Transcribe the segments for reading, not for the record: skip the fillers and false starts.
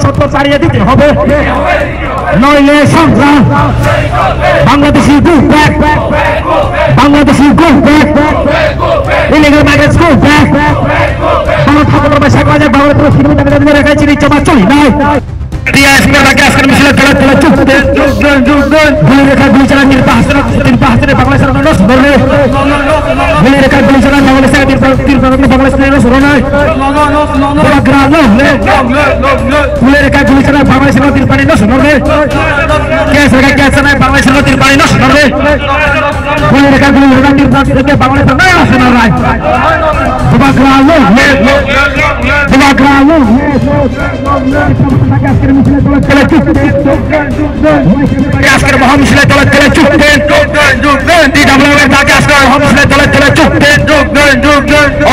সত্য তাড়িয়ে দিতে হবে, নইলে সংগ্রাম Bangladeshi go back, Bangladeshi go back, illegal migrants go back. Bangla ঠাকুর শেখ হাসিনা বাংলাদেশের সিনেমা রেখেছি চমা চলি নাই। আজকের মিছিলে দলে দলে চুক্তি গুলি রেখা গুলি চালা নির্বাচনে বাংলাদেশের গুলি রেখা গুলি চালা বাংলাদেশের গুলি রেখা গুলি চালা বাংলাদেশের নদীর পানি নষ্ট করবে, গ্যাস রেখা গ্যাস চালায় বাংলাদেশের নদীর পানি নষ্ট করবে, গুলি রেখা গুলি রেখা নির্বাচনে বাংলাদেশের নয় আসে না রায় আজকের মহামিছিলে দলে দলে চুক্তি মহামিছিলে দলে দলে চুক্তি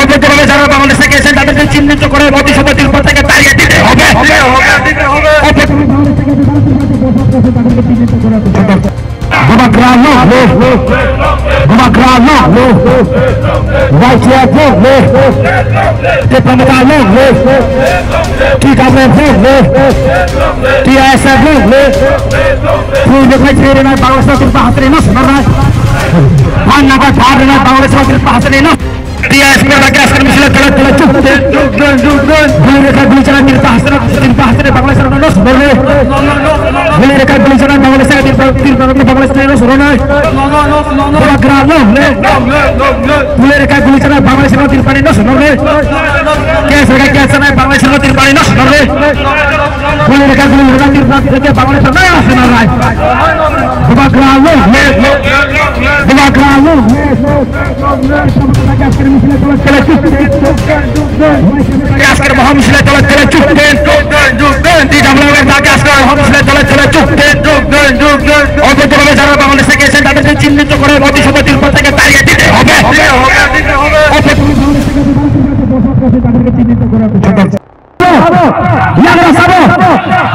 অবৈধভাবে যারা বাংলাদেশে গেছেন তাদেরকে চিহ্নিত করে মন্ত্রিসভার পর থেকে তাড়িয়ে দিতে হবে। আজকের মহামিছিলে দলে দলে চুক্তি অবৈধভাবে যারা বাংলাদেশে গেছেন তাদেরকে চিহ্নিত করে মন্ত্রিসভার পর থেকে তাড়িয়ে দিতে হবে।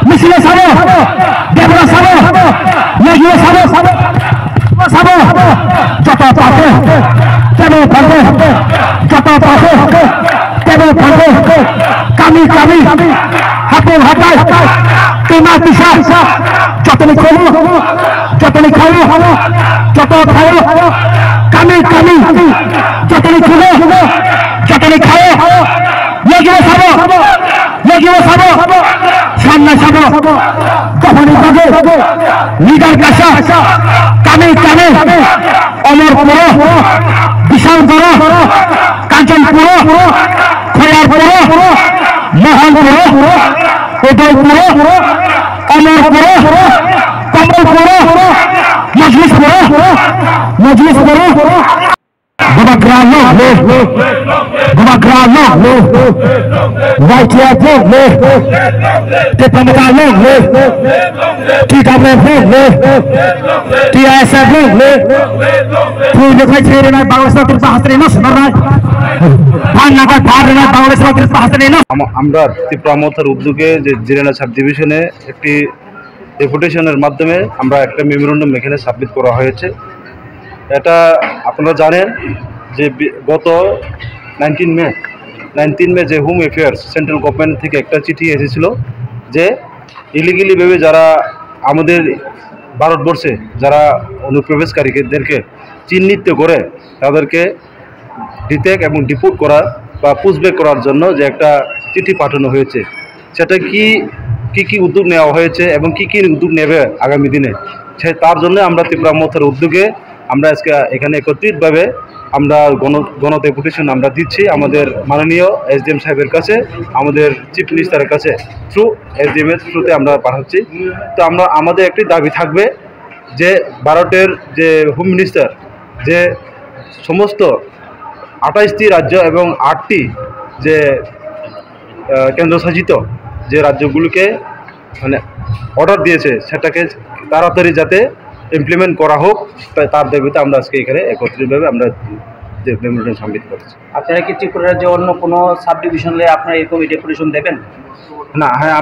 মিছিলে সাবো দেবরা সাবো লাগিয়ে সাবো সাবো যত পাবে কেবল পাবে, যত পাবে কেবল পাবে, কামি কামি হাতে হাতায় তোমা পিসা যতনি খাবো যতনি খাবো যত খাবো কামি কামি যতনি খাবো যতনি খাবো লাগিয়ে সাবো লাগিয়ে সাবো সামনে সাবো কখনই পাবে লিডার কাশা কামে কামে অমর পুরো বিশাল বড় কাঞ্চন পুরো খয়ার পুরো মহান পুরো উদয় পুরো অমর পুরো কমল পুরো মজলিস পুরো মজলিস পুরো Gumagrano, Gumagrano, Vaitiapo, Tepamatano, TWF, TISF, Punya Kajirin Bangladesh Bahasrinos, Bangladesh Bahasrinos. আমরা ত্রিপুরামথার উদ্যোগে যে জেলা সাব ডিভিশনে একটি ডেপুটেশনের মাধ্যমে আমরা একটা মেমোরেন্ডাম এখানে সাবমিট করা হয়েছে। এটা আপনারা জানেন যে গত 19 মে যে হোম অ্যাফেয়ার্স সেন্ট্রাল গভর্নমেন্ট থেকে একটা চিঠি এসেছিল যে ইলিগালিভাবে যারা আমাদের ভারতবর্ষে যারা অনুপ্রবেশকারীদেরকে চিহ্নিত করে তাদেরকে ডিটেক এবং ডিপোর্ট করা বা পুশব্যাক করার জন্য যে একটা চিঠি পাঠানো হয়েছে, সেটা কি উদ্যোগ নেওয়া হয়েছে এবং কি উদ্যোগ নেবে আগামী দিনে তার জন্য আমরা ত্রিপুরামথার উদ্যোগে আমরা আজকে এখানে একত্রিতভাবে আমরা গণডেপুটেশন আমরা দিচ্ছি আমাদের মাননীয় এসডিএম সাহেবের কাছে, আমাদের চিফ মিনিস্টারের কাছে থ্রু এসডিএম এর থ্রুতে আমরা পাঠাচ্ছি। তো আমাদের একটি দাবি থাকবে যে ভারতের যে হোম মিনিস্টার যে সমস্ত 28টি রাজ্য এবং 8টি যে কেন্দ্রশাসিত যে রাজ্যগুলোকে মানে অর্ডার দিয়েছে সেটাকে তাড়াতাড়ি যাতে ইমপ্লিমেন্ট করা হোক তার দাবিতে আমরা আজকে এখানে একত্রিতভাবে আমরা যে মেমোরেন্ডাম সাবমিট করছি। আপনারা কি ত্রিপুরা রাজ্যে অন্য কোনো সাব ডিভিশনে আপনারা এরকম ডেপুটেশন দেবেন? না, হ্যাঁ,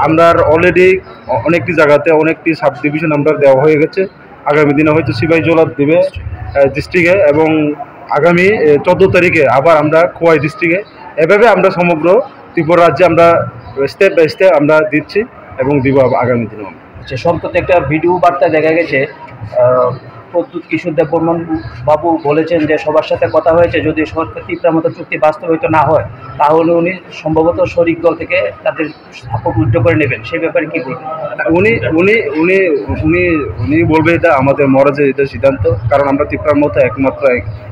আমরা অলরেডি অনেকটি জায়গাতে অনেকটি সাব ডিভিশন আমরা দেওয়া হয়ে গেছে। আগামী দিনে হয়তো সিপাহীজলা দেবে ডিস্ট্রিক্টে এবং আগামী 14 তারিখে আবার আমরা খোয়াই ডিস্ট্রিক্টে, এভাবে আমরা সমগ্র ত্রিপুরা রাজ্যে আমরা স্টেপ বাই স্টেপ আমরা দিচ্ছি এবং দিব আগামী দিনেও। আচ্ছা, সম্প্রতি একটা ভিডিও বার্তায় দেখা গেছে প্রদ্যুৎ কিশোর দেববর্মন বাবু বলেছেন যে সবার সাথে কথা হয়েছে, যদি সরকার তিপ্রার মতো চুক্তি বাস্তবায়িত না হয় তাহলে উনি সম্ভবত শরিক দল থেকে তাদের সাপোর্ট উইথড্র করে নেবেন। সেই ব্যাপারে কি বলবেন? উনি উনি উনি উনি উনি বলবে এটা আমাদের মহারাজের এটা সিদ্ধান্ত, কারণ আমরা তিপ্রার মতো একমাত্র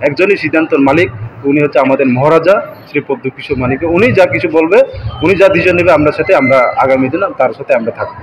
একজনই সিদ্ধান্তের মালিক, উনি হচ্ছে আমাদের মহারাজা শ্রী প্রদ্যুৎ কিশোর মানিক। উনি যা কিছু বলবে, উনি যা ডিসিশন নেবে আমরা আগামী দিনে তার সাথে আমরা থাকবো।